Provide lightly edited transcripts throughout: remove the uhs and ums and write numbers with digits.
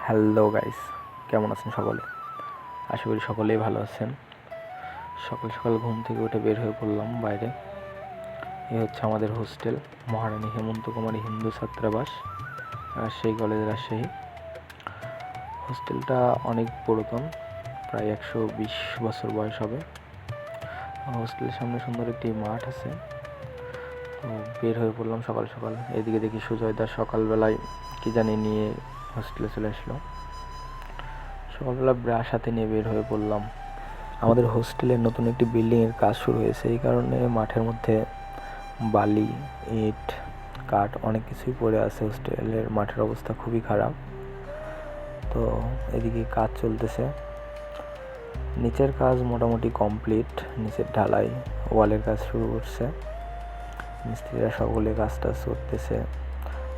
Hello guys, কেমন আছেন সকলে? আশা করি সকলেই ভালো আছেন। সকাল সকাল ঘুম থেকে উঠে বের হয়ে পড়লাম বাইরে। এই হচ্ছে আমাদের হোস্টেল, মহারানী হেমন্ত কুমারী হিন্দু ছাত্রাবাস, রাজশাহী কলেজ, রাজশাহী। হোস্টেলটা অনেক পুরাতন, প্রায় 120 বছর বয়স হবে। হোস্টেলের সামনে সুন্দর একটি মাঠ আছে। তো বের হয়ে পড়লাম সকাল সকাল। এদিকে দেখি সুজয় দা সকালবেলায় কি জানি নিয়ে হোস্টেলে চলে আসলো। সকালবেলা ব্রাশ হাতে নিয়ে বের হয়ে পড়লাম। আমাদের হোস্টেলের নতুন একটি বিল্ডিংয়ের কাজ শুরু হয়েছে, এই কারণে মাঠের মধ্যে বালি, ইট, কাঠ অনেক কিছুই পড়ে আছে। হোস্টেলের মাঠের অবস্থা খুবই খারাপ। তো এদিকে কাজ চলতেছে। নিচের কাজ মোটামুটি কমপ্লিট, নিচের ঢালাই, ওয়ালের কাজ শুরু করছে। মিস্ত্রিরা সকলে কাজটা করতেছে।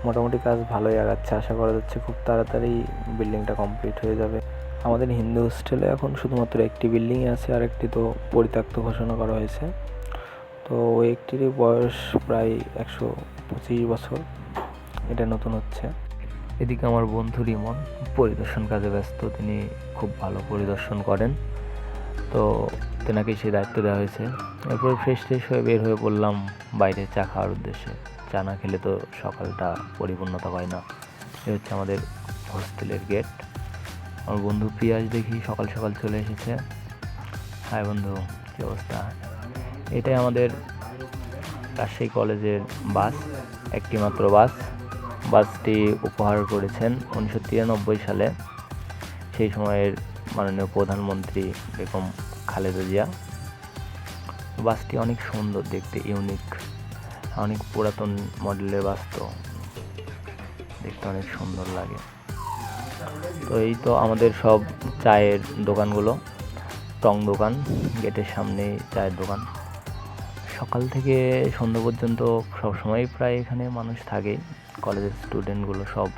মোটামুটি কাজ ভালোই আগাচ্ছে। আশা করা যাচ্ছে খুব তাড়াতাড়ি বিল্ডিংটা কমপ্লিট হয়ে যাবে। আমাদের হিন্দু হোস্টেলে এখন শুধুমাত্র একটি বিল্ডিং আছে, আর একটি তো পরিত্যক্ত ঘোষণা করা হয়েছে। তো ওই একটিরই বয়স প্রায় 125 বছর, এটা নতুন হচ্ছে। এদিকে আমার বন্ধু রিমন পরিদর্শন কাজে ব্যস্ত, তিনি খুব ভালো পরিদর্শন করেন। তো তেনাকে সেই দায়িত্ব দেওয়া হয়েছে। এরপর ফ্রেশ হয়ে বের হয়ে পড়লাম বাইরে চা খাওয়ার উদ্দেশ্যে। চা না খেলে তো সকালটা পরিপূর্ণতা পায় না। এ হচ্ছে আমাদের হোস্টেলের গেট। আমার বন্ধু পিয়াস দেখি সকাল সকাল চলে এসেছে। হাই বন্ধু, কী অবস্থা? এটাই আমাদের রাজশাহী কলেজের বাস, একটি মাত্র বাস। বাসটি উপহার করেছেন 1993 সালে সেই সময়ের মাননীয় প্রধানমন্ত্রী বেগম খালেদা জিয়া। বাসটি অনেক সুন্দর দেখতে, ইউনিক, অনেক পুরাতন মডেলের বাস, তো দেখতে অনেক সুন্দর লাগে। তো এই তো আমাদের সব চায়ের দোকানগুলো, টং দোকান, গেটের সামনে চায়ের দোকান। সকাল থেকে সন্ধ্যা পর্যন্ত সবসময় প্রায় এখানে মানুষ থাকে। কলেজের স্টুডেন্টগুলো সব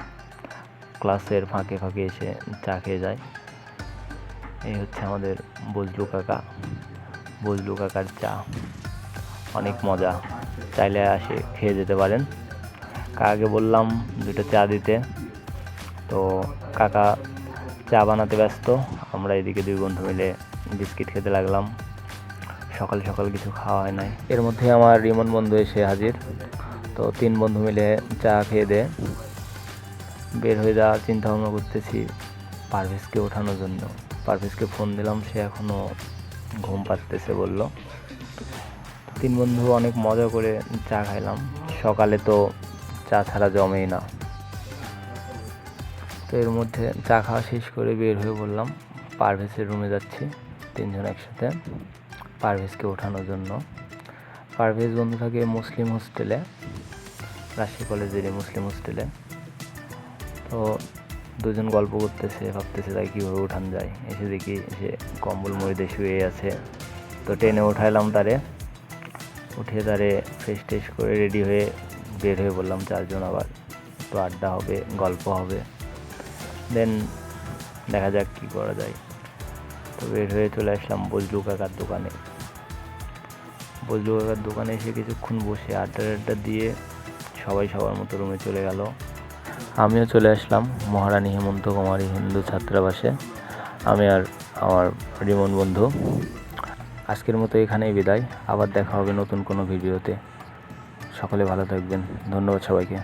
ক্লাসের ফাঁকে ফাঁকে এসে চা খেয়ে যায়। এই হচ্ছে আমাদের বজলু কাকার চা, অনেক মজা, চাইলে আসে খেয়ে যেতে পারেন। কাকাকে বললাম 2টা চা দিতে, তো কাকা চা বানাতে ব্যস্ত। আমরা এদিকে 2 বন্ধু মিলে বিস্কিট খেতে লাগলাম। সকাল সকাল কিছু খাওয়া হয় নাই, এর মধ্যে আমার রিমন বন্ধু এসে হাজির। তো 3 বন্ধু মিলে চা খেয়ে বের হয়ে যাওয়ার চিন্তা ভাবনা করতেছি পারভেজকে ওঠানোর জন্য। পারভেজকে ফোন দিলাম, সে এখনও ঘুম পাড়তেছে বলল। 3 বন্ধু অনেক মজা করে চা খাইলাম। সকালে তো চা ছাড়া জমেই না। তো এর মধ্যে চা খাওয়া শেষ করে বের হয়ে বললাম পারভেজের রুমে যাচ্ছি, 3 জন একসাথে পারভেজকে ওঠানোর জন্য। পারভেজ বন্ধু থাকে মুসলিম হোস্টেলে, রাজশাহী কলেজেরই মুসলিম হোস্টেলে। তো 2 জন গল্প করতেছে, ভাবতেছে তাই কীভাবে উঠান যায়। এসে দেখি সে কম্বল মুড়িতে শুয়ে আছে। তো টেনে উঠাইলাম তারে, উঠিয়ে তারে ফ্রেশ করে রেডি হয়ে বের হয়ে বললাম 4 জন আবার একটু আড্ডা হবে, গল্প হবে, দেন দেখা যাক কী করা যায়। তো বের হয়ে চলে আসলাম বজলু কাকার দোকানে। বজলু কাকার দোকানে এসে কিছুক্ষণ বসে আড্ডা দিয়ে সবাই সবার মতো রুমে চলে গেল। আমিও চলে আসলাম মহারানী হেমন্ত কুমারী হিন্দু ছাত্রাবাসে, আমি আর আমার রিমন বন্ধু। আজকের মতো এখানেই বিদায়, আবার দেখা হবে নতুন কোনো ভিডিওতে। সকলে ভালো থাকবেন, ধন্যবাদ সবাইকে।